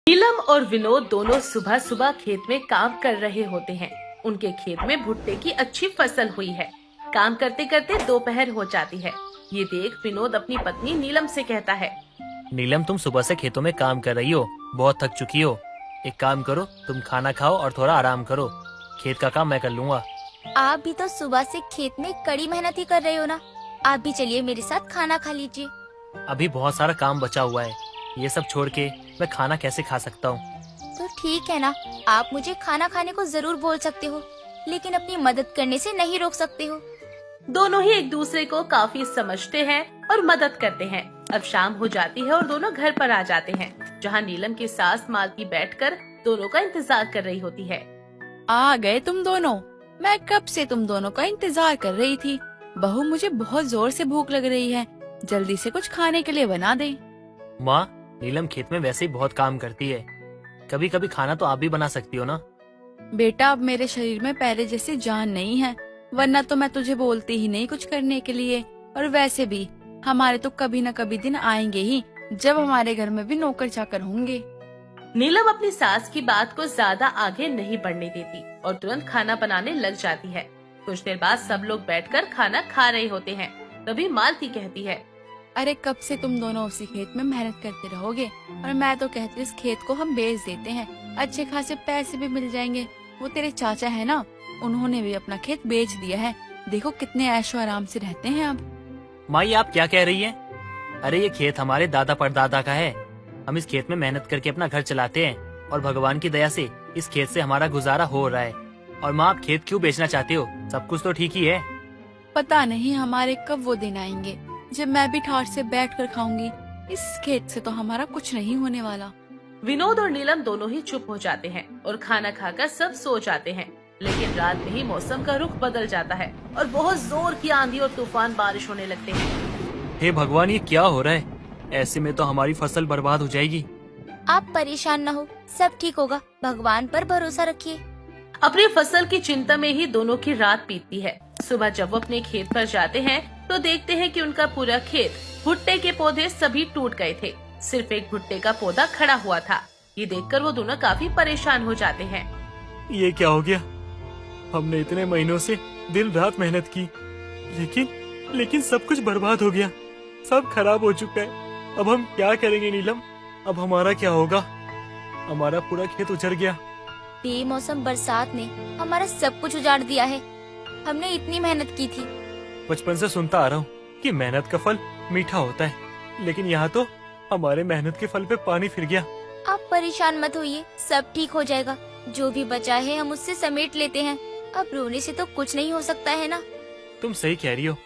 नीलम और विनोद दोनों सुबह सुबह खेत में काम कर रहे होते हैं। उनके खेत में भुट्टे की अच्छी फसल हुई है। काम करते करते दोपहर हो जाती है। ये देख विनोद अपनी पत्नी नीलम से कहता है, नीलम, तुम सुबह से खेतों में काम कर रही हो, बहुत थक चुकी हो। एक काम करो, तुम खाना खाओ और थोड़ा आराम करो। खेत का काम मैं कर लूँगा। आप भी तो सुबह से खेत में कड़ी मेहनत ही कर रहे हो ना। आप भी चलिए मेरे साथ खाना खा लीजिए। अभी बहुत सारा काम बचा हुआ है, ये सब छोड़ के मैं खाना कैसे खा सकता हूँ। तो ठीक है ना, आप मुझे खाना खाने को जरूर बोल सकते हो, लेकिन अपनी मदद करने से नहीं रोक सकते हो। दोनों ही एक दूसरे को काफी समझते हैं और मदद करते हैं। अब शाम हो जाती है और दोनों घर पर आ जाते हैं, जहाँ नीलम की सास मालती बैठकर दोनों का इंतजार कर रही होती है। आ गए तुम दोनों। मैं कब से तुम दोनों का इंतजार कर रही थी। बहू, मुझे बहुत जोर से भूख लग रही है, जल्दी से कुछ खाने के लिए बना दे। माँ, नीलम खेत में वैसे ही बहुत काम करती है, कभी कभी खाना तो आप भी बना सकती हो ना। बेटा, अब मेरे शरीर में पहले जैसी जान नहीं है, वरना तो मैं तुझे बोलती ही नहीं कुछ करने के लिए। और वैसे भी हमारे तो कभी न कभी दिन आएंगे ही जब हमारे घर में भी नौकर चाकर होंगे। नीलम अपनी सास की बात को ज्यादा आगे नहीं बढ़ने देती और तुरंत खाना बनाने लग जाती है। कुछ देर बाद सब लोग बैठकर खाना खा रहे होते हैं। तभी मालती कहती है, अरे कब से तुम दोनों उसी खेत में मेहनत करते रहोगे, और मैं तो कहती हूँ इस खेत को हम बेच देते हैं, अच्छे खासे पैसे भी मिल जाएंगे। वो तेरे चाचा है ना, उन्होंने भी अपना खेत बेच दिया है। देखो कितने ऐशो आराम से रहते हैं अब। माँ, ये आप क्या कह रही हैं? अरे ये खेत हमारे दादा परदादा का है। हम इस खेत में मेहनत करके अपना घर चलाते हैं और भगवान की दया से इस खेत से हमारा गुजारा हो रहा है। और माँ, आप खेत क्यों बेचना चाहते हो? सब कुछ तो ठीक ही है। पता नहीं हमारे कब वो दिन आएंगे जब मैं भी ठाठ से बैठ कर खाऊंगी। इस खेत से तो हमारा कुछ नहीं होने वाला। विनोद और नीलम दोनों ही चुप हो जाते हैं और खाना खाकर सब सो जाते हैं। लेकिन रात में ही मौसम का रुख बदल जाता है और बहुत जोर की आंधी और तूफान बारिश होने लगते हैं। हे भगवान, ये क्या हो रहा है? ऐसे में तो हमारी फसल बर्बाद हो जाएगी। आप परेशान न हो, सब ठीक होगा, भगवान पर भरोसा रखिए। अपनी फसल की चिंता में ही दोनों की रात बीतती है। सुबह जब वो अपने खेत पर जाते हैं तो देखते हैं कि उनका पूरा खेत, भुट्टे के पौधे सभी टूट गए थे। सिर्फ एक भुट्टे का पौधा खड़ा हुआ था। ये देखकर वो दोनों काफी परेशान हो जाते हैं। ये क्या हो गया? हमने इतने महीनों से दिन रात मेहनत की, लेकिन सब कुछ बर्बाद हो गया, सब खराब हो चुका है। अब हम क्या करेंगे नीलम? अब हमारा क्या होगा? हमारा पूरा खेत उजड़ गया। बेमौसम बरसात ने हमारा सब कुछ उजाड़ दिया है। हमने इतनी मेहनत की थी। बचपन से सुनता आ रहा हूँ कि मेहनत का फल मीठा होता है, लेकिन यहाँ तो हमारे मेहनत के फल पे पानी फिर गया। आप परेशान मत होइए, सब ठीक हो जाएगा। जो भी बचा है हम उससे समेट लेते हैं। अब रोने से तो कुछ नहीं हो सकता है ना। तुम सही कह रही हो।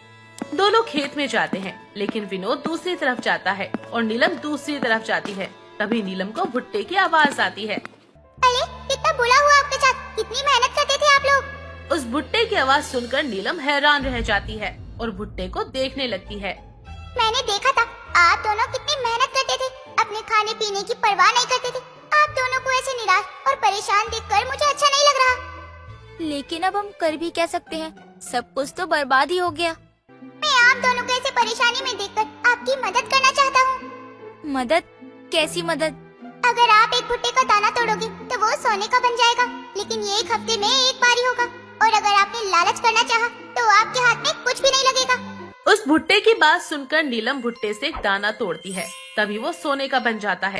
दोनों खेत में जाते हैं, लेकिन विनोद दूसरी तरफ जाता है और नीलम दूसरी तरफ जाती है। तभी नीलम को भुट्टे की आवाज आती है, अरे कितना बुरा हुआ आपके साथ, कितनी मेहनत करते थे आप लोग। उस भुट्टे की आवाज सुनकर नीलम हैरान रह जाती है और भुट्टे को देखने लगती है। मैंने देखा था आप दोनों कितनी मेहनत करते थे, अपने खाने पीने की परवाह नहीं करते थे। आप दोनों को ऐसे निराश और परेशान देखकर मुझे अच्छा नहीं लग रहा। लेकिन अब हम कर भी क्या सकते हैं, सब कुछ तो बर्बाद ही हो गया। मैं आप दोनों को ऐसे परेशानी में देखकर आपकी मदद करना चाहता हूँ। मदद? कैसी मदद? अगर आप एक भुट्टे का दाना तोड़ोगे तो वो सोने का बन जाएगा, लेकिन ये एक हफ्ते में एक बार ही होगा। और अगर आपने लालच करना चाहा तो आपके हाथ में कुछ भी नहीं लगेगा। उस भुट्टे की बात सुनकर नीलम भुट्टे से एक दाना तोड़ती है। तभी वो सोने का बन जाता है।